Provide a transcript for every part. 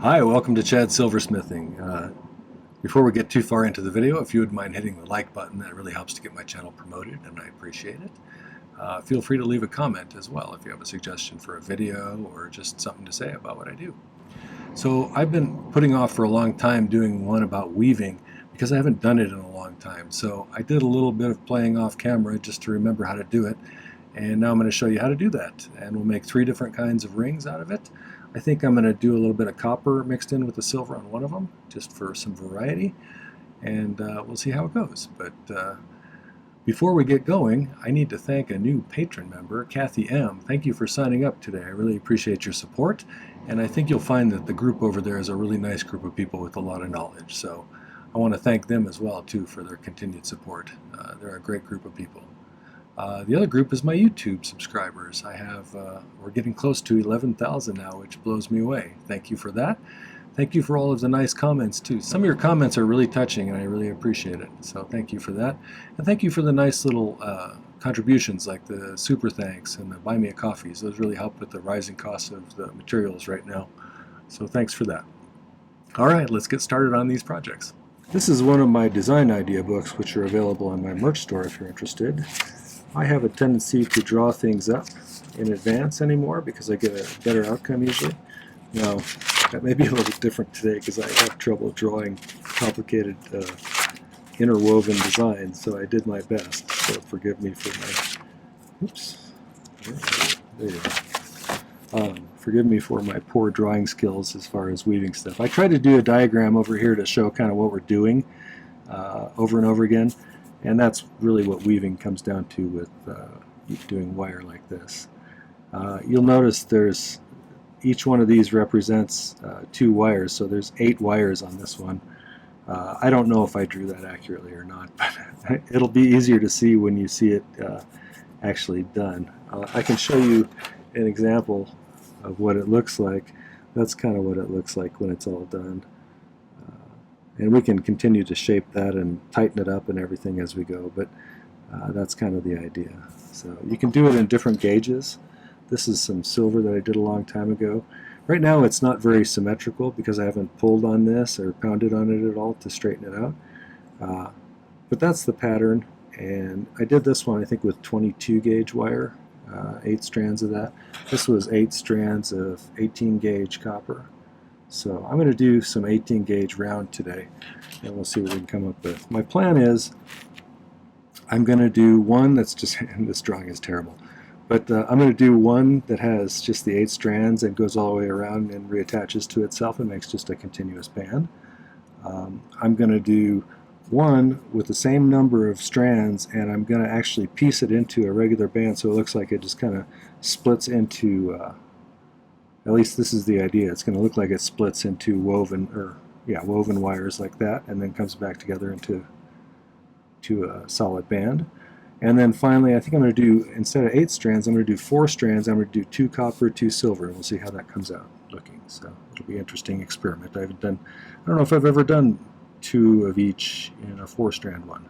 Hi, welcome to Chad's Silversmithing. Before we get too far into the video, if you would mind hitting the like button, that really helps to get my channel promoted, and I appreciate it. Feel free to leave a comment as well if you have a suggestion for a video or just something to say about what I do. So I've been putting off for a long time doing one about weaving because I haven't done it in a long time. So I did a little bit of playing off camera just to remember how to do it. And now I'm going to show you how to do that. And we'll make 3 different kinds of rings out of it. I think I'm going to do a little bit of copper mixed in with the silver on one of them, just for some variety. And we'll see how it goes. But before we get going, I need to thank a new Patron member, Kathy M. Thank you for signing up today. I really appreciate your support. And I think you'll find that the group over there is a really nice group of people with a lot of knowledge. So I want to thank them as well, too, for their continued support. They're a great group of people. The other group is my YouTube subscribers. We're getting close to 11,000 now, which blows me away. Thank you for that. Thank you for all of the nice comments too. Some of your comments are really touching and I really appreciate it. So thank you for that. And thank you for the nice little contributions like the super thanks and the buy me a coffees. Those really help with the rising costs of the materials right now. So thanks for that. All right, let's get started on these projects. This is one of my design idea books, which are available on my merch store if you're interested. I have a tendency to draw things up in advance anymore because I get a better outcome usually. Now, that may be a little different today because I have trouble drawing complicated interwoven designs, so I did my best. So forgive me for my, there you go. Forgive me for my poor drawing skills as far as weaving stuff. I tried to do a diagram over here to show kind of what we're doing over and over again. And that's really what weaving comes down to with doing wire like this. You'll notice each one of these represents 2 wires, so there's 8 wires on this one. I don't know if I drew that accurately or not, but it'll be easier to see when you see it actually done. I can show you an example of what it looks like. That's kind of what it looks like when it's all done. And we can continue to shape that and tighten it up and everything as we go, but that's kind of the idea. So you can do it in different gauges. This is some silver that I did a long time ago. Right now it's not very symmetrical because I haven't pulled on this or pounded on it at all to straighten it out. But that's the pattern, and I did this one I think with 22 gauge wire, 8 strands of that. This was 8 strands of 18 gauge copper. So I'm going to do some 18 gauge round today, and we'll see what we can come up with. My plan is I'm going to do one that's just, and this drawing is terrible, but I'm going to do one that has just the 8 strands and goes all the way around and reattaches to itself and makes just a continuous band. I'm going to do one with the same number of strands, and I'm going to actually piece it into a regular band so it looks like it just kind of splits into at least this is the idea. It's going to look like it splits into woven wires like that, and then comes back together into a solid band. And then finally, I think I'm going to do, instead of 8 strands, I'm going to do 4 strands. I'm going to do 2 copper, 2 silver, and we'll see how that comes out looking. So it'll be an interesting experiment. I don't know if I've ever done 2 of each in a 4-strand one.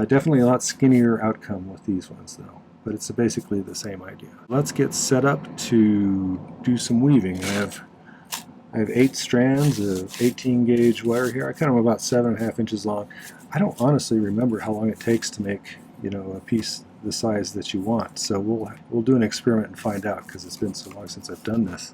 Definitely a lot skinnier outcome with these ones, though. But it's basically the same idea. Let's get set up to do some weaving. I have 8 strands of 18 gauge wire here. I cut them about 7.5 inches long. I don't honestly remember how long it takes to make, a piece the size that you want. So we'll do an experiment and find out because it's been so long since I've done this.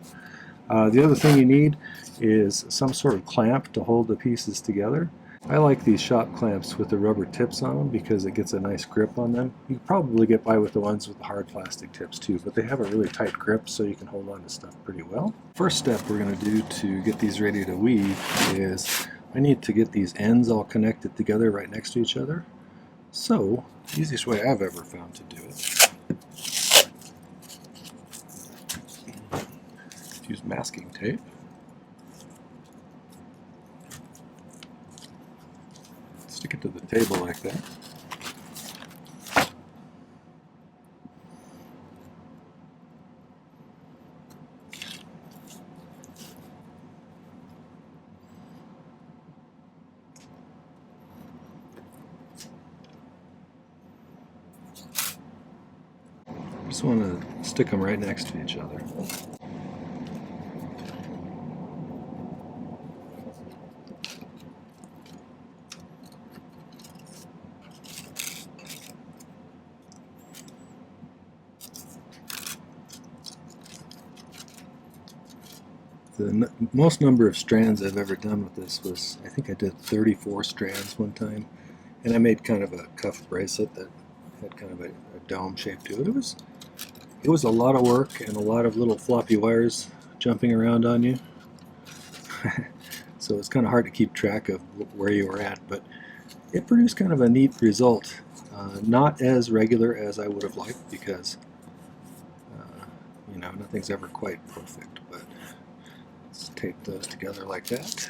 The other thing you need is some sort of clamp to hold the pieces together. I like these shop clamps with the rubber tips on them because it gets a nice grip on them. You can probably get by with the ones with the hard plastic tips too, but they have a really tight grip so you can hold on to stuff pretty well. First step we're going to do to get these ready to weave is I need to get these ends all connected together right next to each other. So, the easiest way I've ever found to do it is use masking tape. Stick it to the table like that. Just want to stick them right next to each other. The most number of strands I've ever done with this was, I think I did 34 strands one time, and I made kind of a cuff bracelet that had kind of a dome shape to it. It was a lot of work and a lot of little floppy wires jumping around on you. So it's kind of hard to keep track of where you were at, but it produced kind of a neat result. Not as regular as I would have liked, because you know, nothing's ever quite perfect, but let's tape those together like that.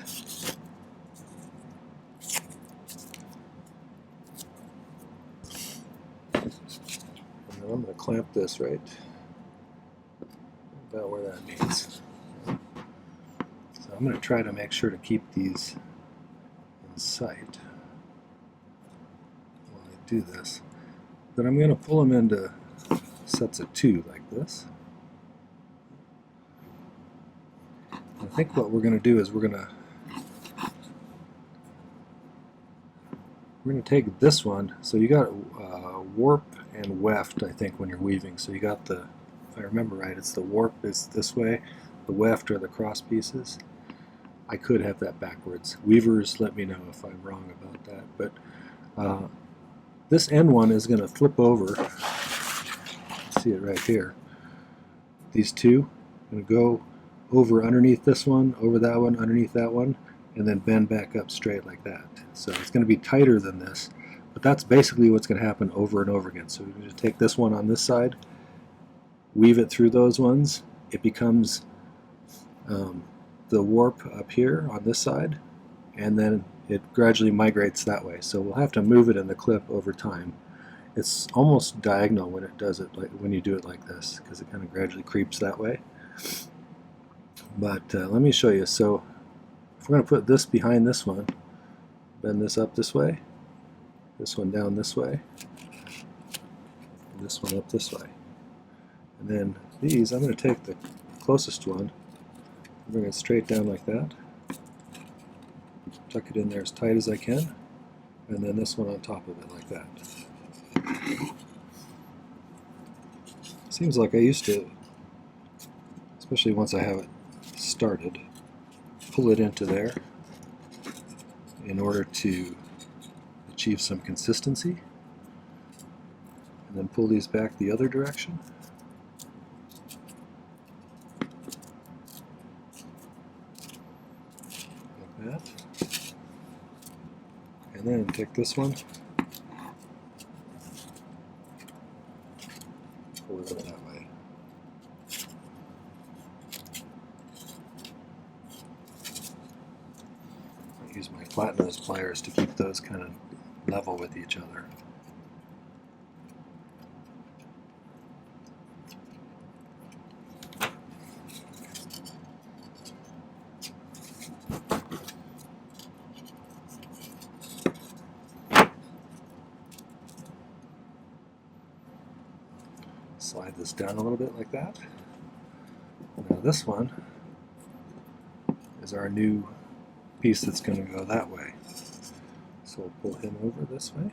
And then I'm going to clamp this right about where that meets. So I'm going to try to make sure to keep these in sight while I do this. But I'm going to pull them into sets of 2 like this. I think what we're going to do is we're going to take this one. So you got warp and weft, I think, when you're weaving. So you got the, if I remember right, it's the warp is this way, the weft are the cross pieces. I could have that backwards. Weavers, let me know if I'm wrong about that. But this end one is going to flip over. See it right here. These two are going to go over underneath this one, over that one, underneath that one, and then bend back up straight like that. So it's going to be tighter than this, but that's basically what's going to happen over and over again. So we're going to take this one on this side, weave it through those ones. It becomes the warp up here on this side, and then it gradually migrates that way. So we'll have to move it in the clip over time. It's almost diagonal when it does it, like when you do it like this, because it kind of gradually creeps that way. But let me show you. So if we're going to put this behind this one, bend this up this way, this one down this way, and this one up this way. And then these, I'm going to take the closest one, bring it straight down like that, tuck it in there as tight as I can, and then this one on top of it like that. Seems like I used to, especially once I have it started, pull it into there in order to achieve some consistency, and then pull these back the other direction. Like that. And then take this one, pull it over that way. I use my flat nose pliers to keep those kind of level with each other. Slide this down a little bit like that. Now this one is our new piece that's going to go that way. So we'll pull him over this way.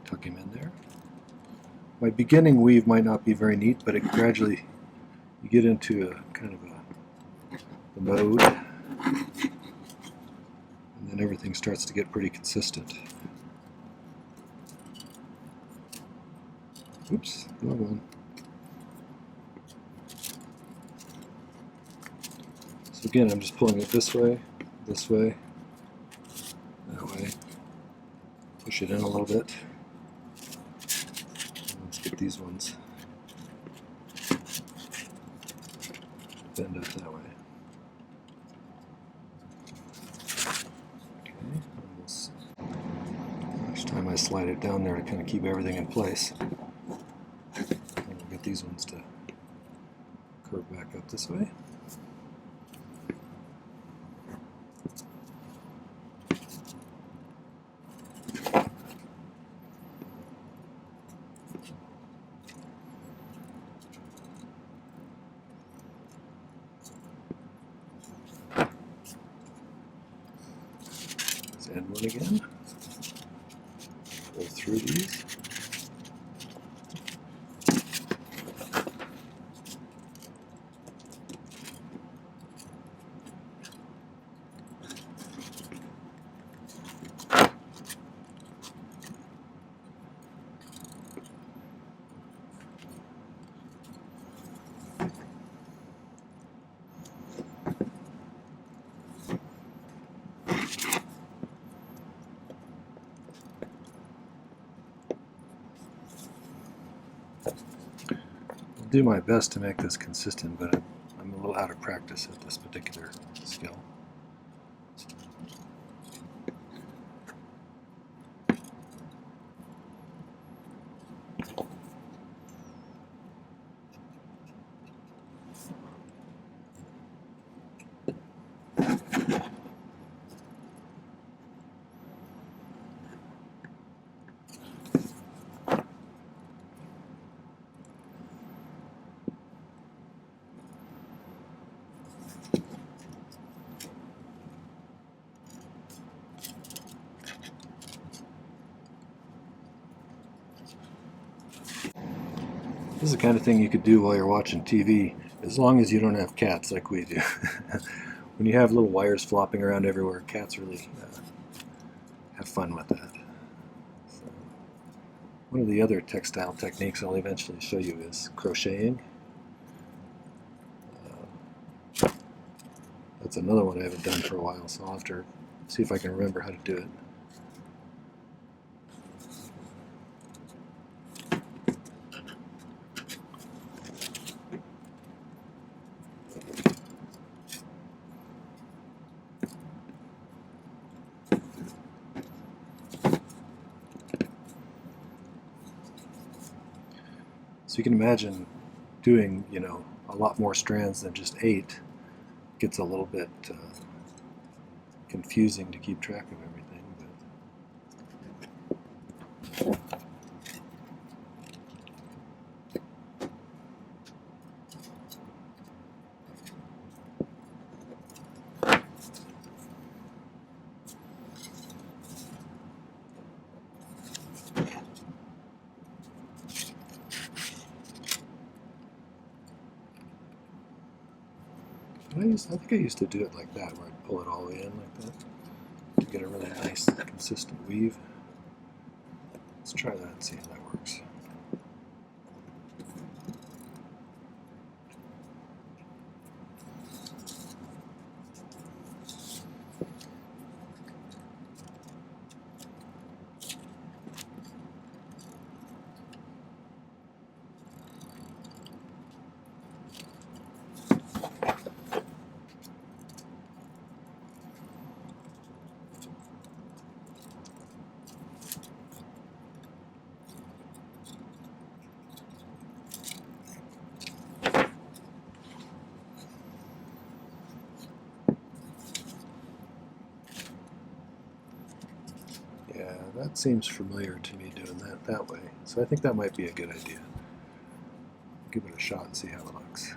Tuck him in there. My beginning weave might not be very neat, but it gradually, you get into a kind of a mode, and then everything starts to get pretty consistent. Oops, wrong one. So again, I'm just pulling it this way, that way. Push it in a little bit. Let's get these ones bend up that way. Okay, each time I slide it down there to kind of keep everything in place. And we'll get these ones to curve back up this way. Add one again, pull through these, do my best to make this consistent, but I'm a little out of practice at this particular skill. This is the kind of thing you could do while you're watching TV, as long as you don't have cats like we do. When you have little wires flopping around everywhere, cats really have fun with that. So, one of the other textile techniques I'll eventually show you is crocheting. That's another one I haven't done for a while, so I'll have to see if I can remember how to do it. So you can imagine doing, a lot more strands than just 8. It gets a little bit confusing to keep track of everything. But I think I used to do it like that, where I'd pull it all the way in like that to get a really nice, consistent weave. Let's try that and see how that works. Yeah, that seems familiar to me, doing that way. So I think that might be a good idea. Give it a shot and see how it looks.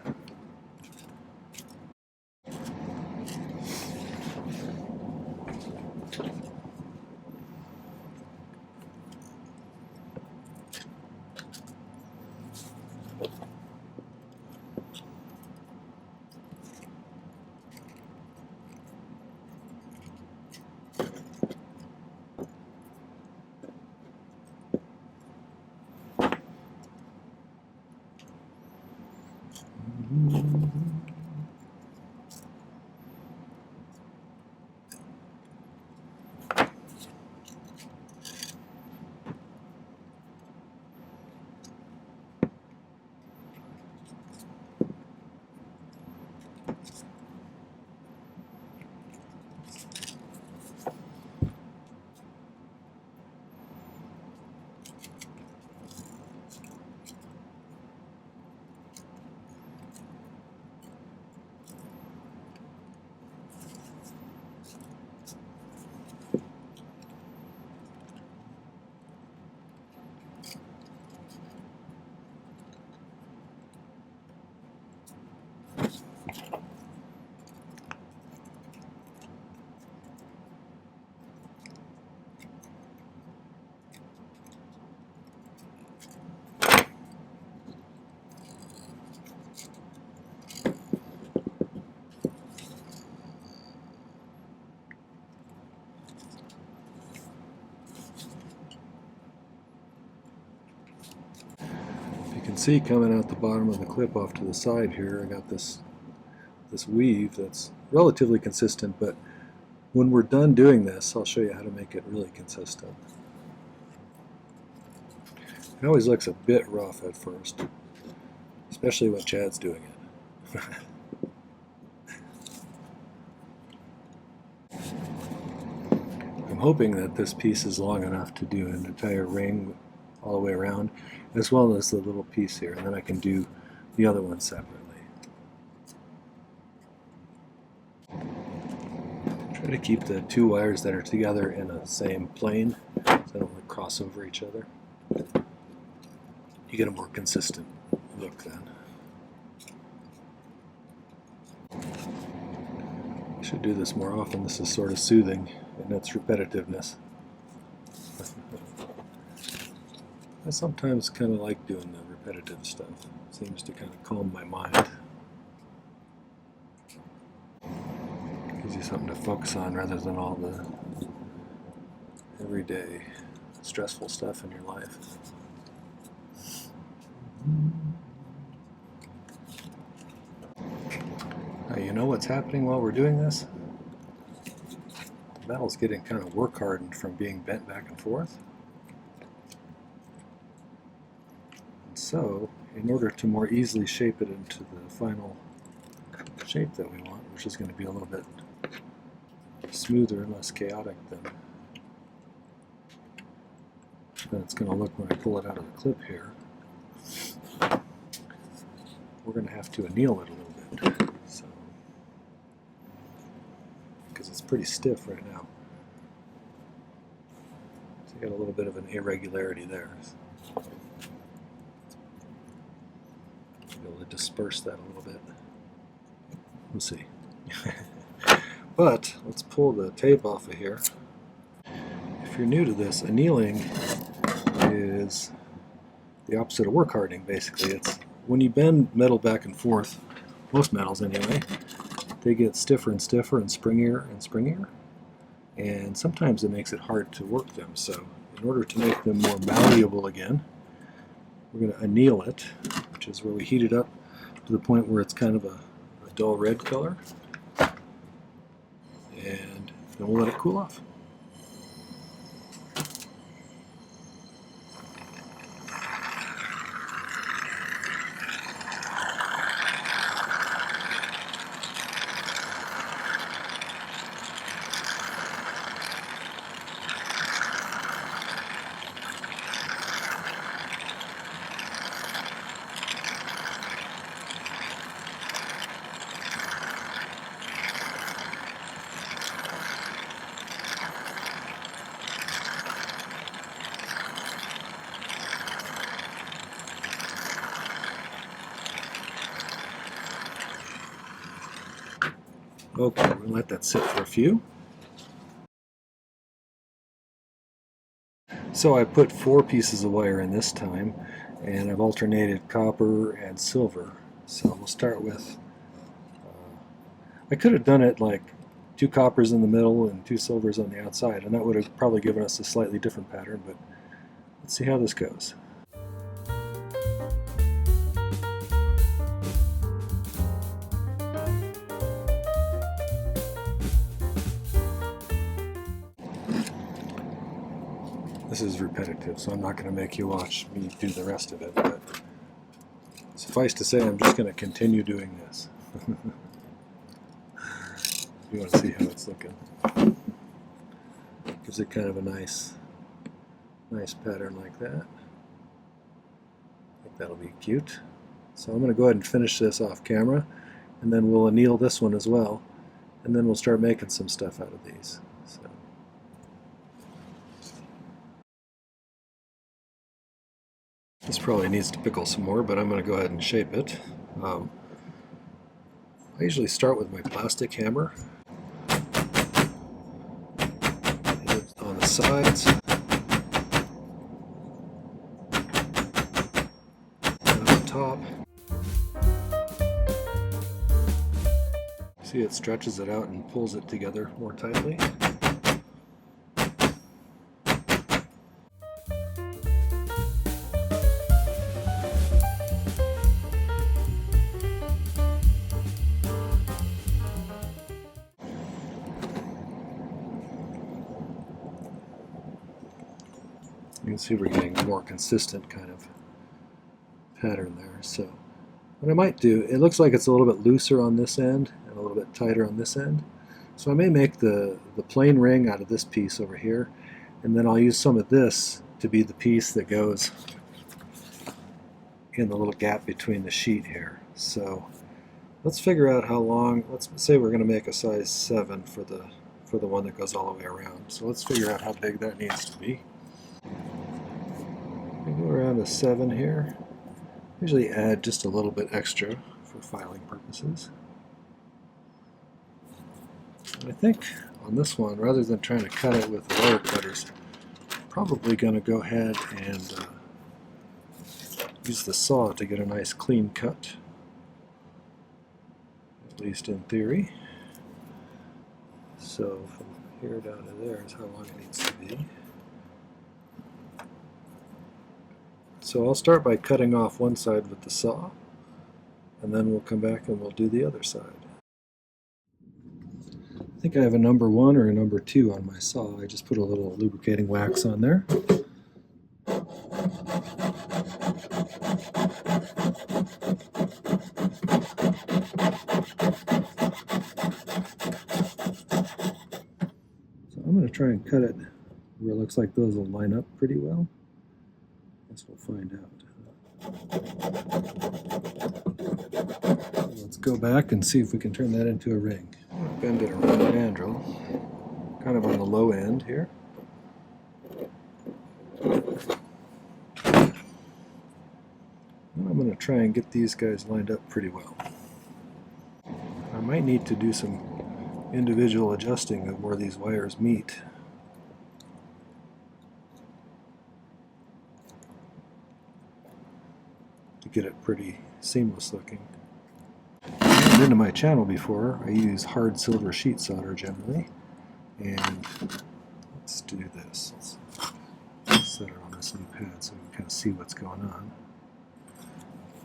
You can see coming out the bottom of the clip off to the side here, I got this weave that's relatively consistent, but when we're done doing this, I'll show you how to make it really consistent. It always looks a bit rough at first, especially when Chad's doing it. I'm hoping that this piece is long enough to do an entire ring all the way around, as well as the little piece here, and then I can do the other one separately. Try to keep the two wires that are together in the same plane so they don't like cross over each other. You get a more consistent look then. I should do this more often. This is sort of soothing in its repetitiveness. I sometimes kind of like doing the repetitive stuff. It seems to kind of calm my mind. Gives you something to focus on rather than all the everyday stressful stuff in your life. Now, you know what's happening while we're doing this? The metal's getting kind of work hardened from being bent back and forth. And so, in order to more easily shape it into the final shape that we want, which is going to be a little bit smoother and less chaotic than it's going to look when I pull it out of the clip here, we're going to have to anneal it a little bit, so, because it's pretty stiff right now. So you got a little bit of an irregularity there. So be able to disperse that a little bit. We'll see. But let's pull the tape off of here. If you're new to this, annealing is the opposite of work hardening, basically. It's when you bend metal back and forth, most metals anyway, they get stiffer and stiffer and springier and springier, and sometimes it makes it hard to work them. So in order to make them more malleable again, we're going to anneal it, which is where we heat it up to the point where it's kind of a dull red color, and then we'll let it cool off. Okay, we'll let that sit for a few. So I put 4 pieces of wire in this time, and I've alternated copper and silver. So we'll start with, I could have done it like 2 coppers in the middle and 2 silvers on the outside, and that would have probably given us a slightly different pattern, but let's see how this goes. This is repetitive, so I'm not going to make you watch me do the rest of it, but suffice to say, I'm just going to continue doing this. You want to see how it's looking. Gives it kind of a nice pattern like that. I think that'll be cute. So I'm going to go ahead and finish this off camera, and then we'll anneal this one as well, and then we'll start making some stuff out of these. So. This probably needs to pickle some more, but I'm going to go ahead and shape it. I usually start with my plastic hammer. Hit it on the sides. And on top. See, it stretches it out and pulls it together more tightly. You can see we're getting a more consistent kind of pattern there. So What I might do, it looks like it's a little bit looser on this end and a little bit tighter on this end. So I may make the plain ring out of this piece over here, and then I'll use some of this to be the piece that goes in the little gap between the sheet here. So let's figure out how long. Let's say we're going to make a size 7 for the one that goes all the way around. So let's figure out how big that needs to be. We go around a 7 here. Usually add just a little bit extra for filing purposes. And I think on this one, rather than trying to cut it with wire cutters, I'm probably going to go ahead and use the saw to get a nice clean cut, at least in theory. So from here down to there is how long it needs to be. So I'll start by cutting off one side with the saw, and then we'll come back and we'll do the other side. I think I have a number 1 or a number 2 on my saw. I just put a little lubricating wax on there. So I'm going to try and cut it where it looks like those will line up pretty well. Guess we'll find out. Let's go back and see if we can turn that into a ring. Bend it around the mandrel, kind of on the low end here. And I'm going to try and get these guys lined up pretty well. I might need to do some individual adjusting of where these wires meet. To get it pretty seamless looking. I've been to my channel before. I use hard silver sheet solder generally, and let's do this. Let's set it on this new pad so we can kind of see what's going on.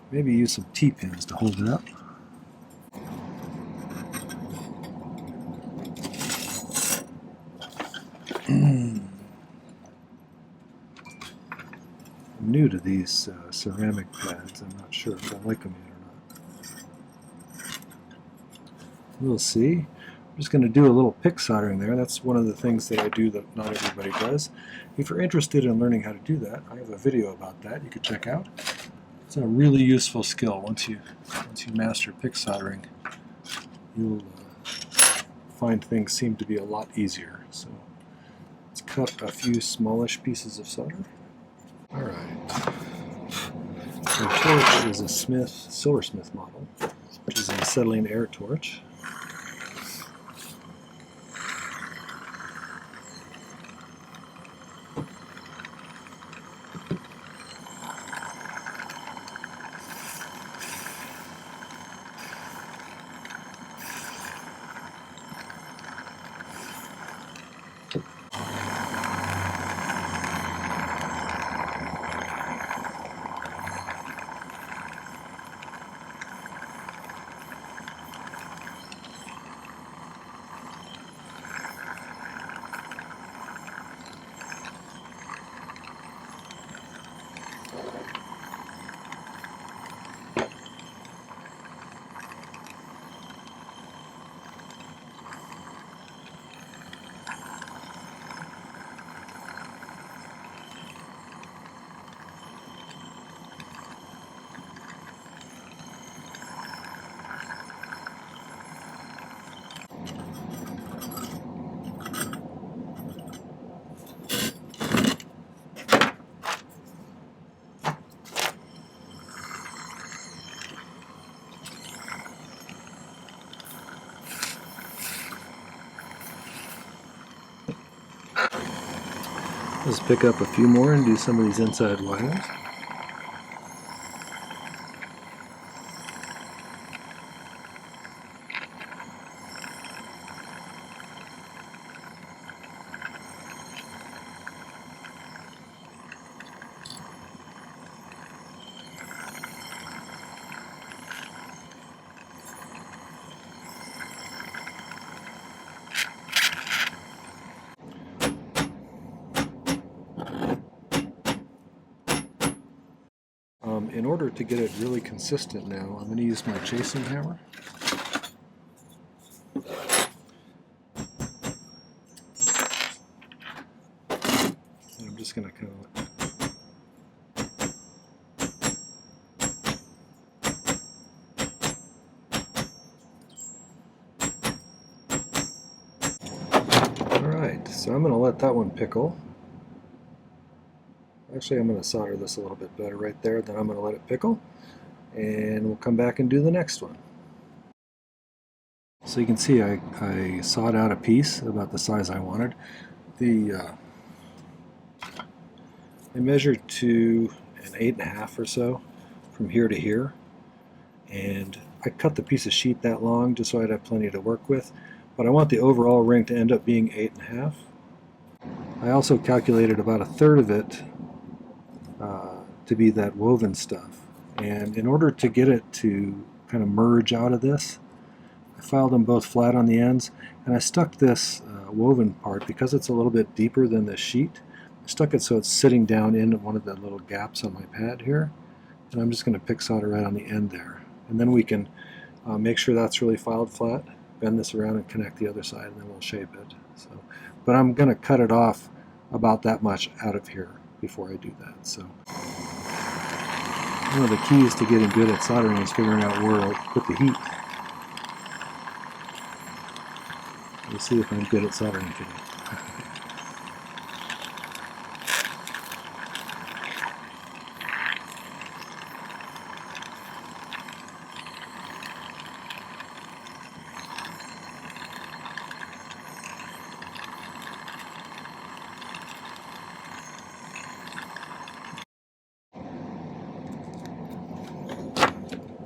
Maybe use some T-pins to hold it up. I'm new to these ceramic pads. I'm not sure if I like them yet or not. We'll see. I'm just going to do a little pick soldering there. That's one of the things that I do that not everybody does. If you're interested in learning how to do that, I have a video about that you could check out. It's a really useful skill. Once you master pick soldering, you'll find things seem to be a lot easier. So let's cut a few smallish pieces of solder. All right. The torch is a Silversmith model, which is an acetylene air torch. Let's pick up a few more and do some of these inside wires. in order to get it really consistent now, I'm going to use my chasing hammer. And I'm just going to kind of Alright, so I'm going to let that one pickle. Actually, I'm going to solder this a little bit better right there, then I'm going to let it pickle, and we'll come back and do the next one. So you can see I sawed out a piece about the size I wanted. I measured to an 8.5 or so from here to here, and I cut the piece of sheet that long just so I'd have plenty to work with, but I want the overall ring to end up being 8.5. I also calculated about 1/3 of it to be that woven stuff, and in order to get it to kind of merge out of this, I filed them both flat on the ends, and I stuck this woven part, because it's a little bit deeper than the sheet, I stuck it so it's sitting down in one of the little gaps on my pad here, and I'm just going to pick solder right on the end there, and then we can make sure that's really filed flat, bend this around and connect the other side, and then we'll shape it. So, but I'm going to cut it off about that much out of here before I do that. So one of the keys to getting good at soldering is figuring out where to put the heat. Let's see if I'm good at soldering today.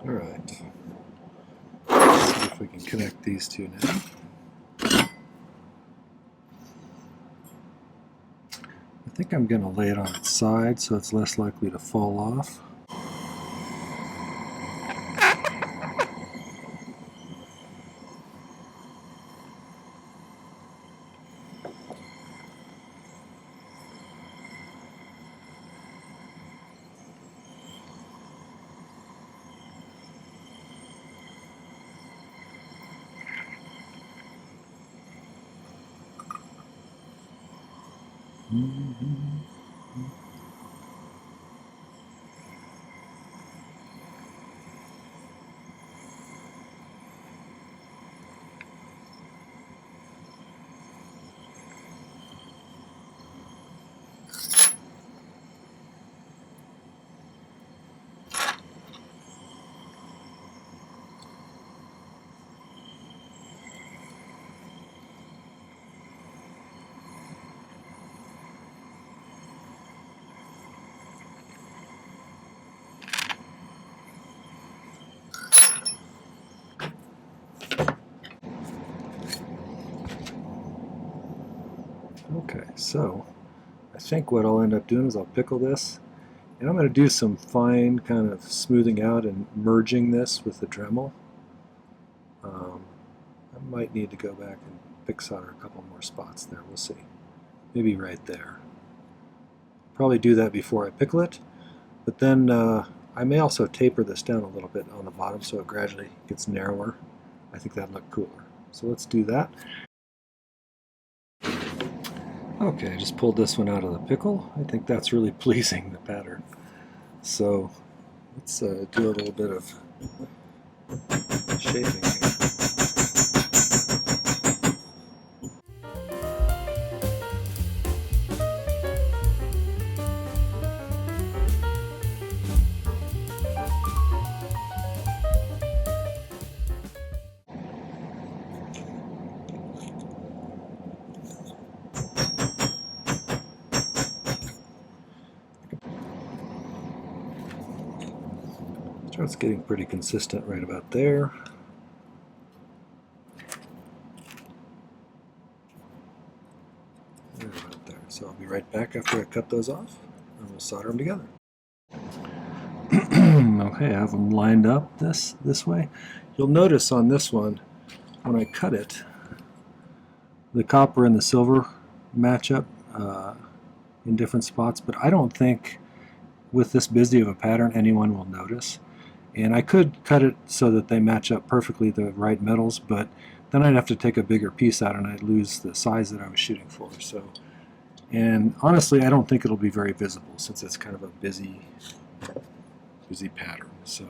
Alright, let's see if we can connect these two now. I think I'm going to lay it on its side so it's less likely to fall off. Okay, so I think what I'll end up doing is I'll pickle this, and I'm going to do some fine kind of smoothing out and merging this with the Dremel. I might need to go back and pick solder a couple more spots there, we'll see. Maybe right there. Probably do that before I pickle it, but then I may also taper this down a little bit on the bottom so it gradually gets narrower. I think that'd look cooler. So let's do that. Okay, I just pulled this one out of the pickle. I think that's really pleasing, the pattern. So let's do a little bit of shaping here. Starts getting pretty consistent right about there. And about there. So I'll be right back after I cut those off, and we'll solder them together. Okay, I have them lined up this way. You'll notice on this one, when I cut it, the copper and the silver match up in different spots, but I don't think with this busy of a pattern anyone will notice. And I could cut it so that they match up perfectly the right metals, but then I'd have to take a bigger piece out and I'd lose the size that I was shooting for. So, and honestly, I don't think it'll be very visible since it's kind of a busy pattern. So.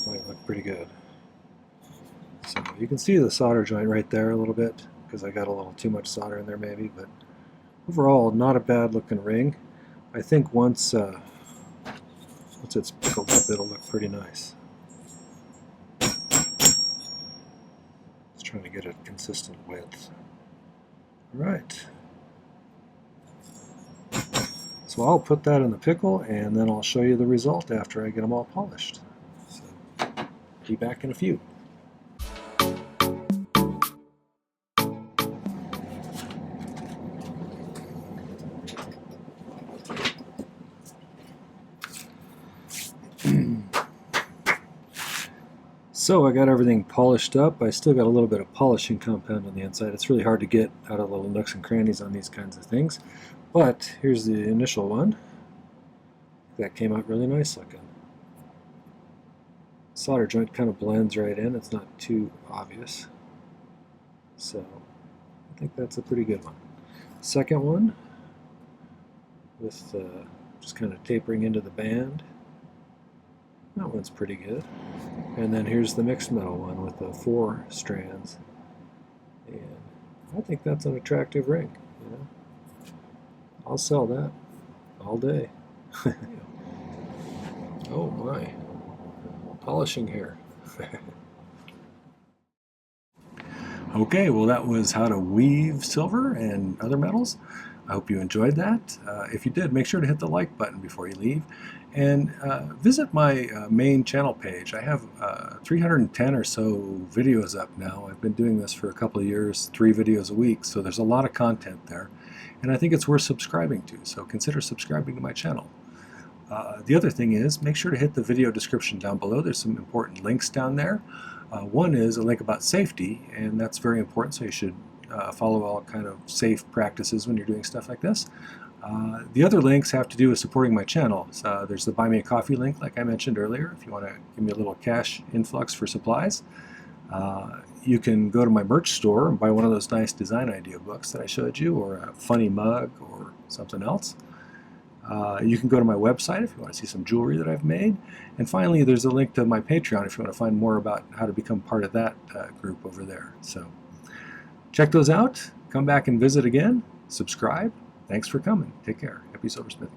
Might look pretty good. So you can see the solder joint right there a little bit because I got a little too much solder in there maybe, but overall not a bad looking ring. I think once it's pickled up it'll look pretty nice. Just trying to get a consistent width. Alright. So I'll put that in the pickle and then I'll show you the result after I get them all polished. So, be back in a few. So I got everything polished up. I still got a little bit of polishing compound on the inside. It's really hard to get out of little nooks and crannies on these kinds of things. But here's the initial one. That came out really nice looking. Solder joint kind of blends right in. It's not too obvious. So I think that's a pretty good one. Second one with just kind of tapering into the band. That one's pretty good. And then here's the mixed metal one with the 4 strands. And I think that's an attractive ring. You know? I'll sell that all day. Oh my. Polishing here. Okay, well that was how to weave silver and other metals. I hope you enjoyed that. If you did, make sure to hit the like button before you leave. And visit my main channel page. I have 310 or so videos up now. I've been doing this for a couple of years, 3 videos a week, so there's a lot of content there. And I think it's worth subscribing to, so consider subscribing to my channel. The other thing is, make sure to hit the video description down below. There's some important links down there. One is a link about safety, and that's very important, so you should follow all kind of safe practices when you're doing stuff like this. The other links have to do with supporting my channel. There's the Buy Me a Coffee link, like I mentioned earlier, if you want to give me a little cash influx for supplies. You can go to my merch store and buy one of those nice design idea books that I showed you, or a funny mug, or something else. You can go to my website if you want to see some jewelry that I've made. And finally, there's a link to my Patreon if you want to find more about how to become part of that group over there. So check those out. Come back and visit again. Subscribe. Thanks for coming. Take care. Happy silversmithing.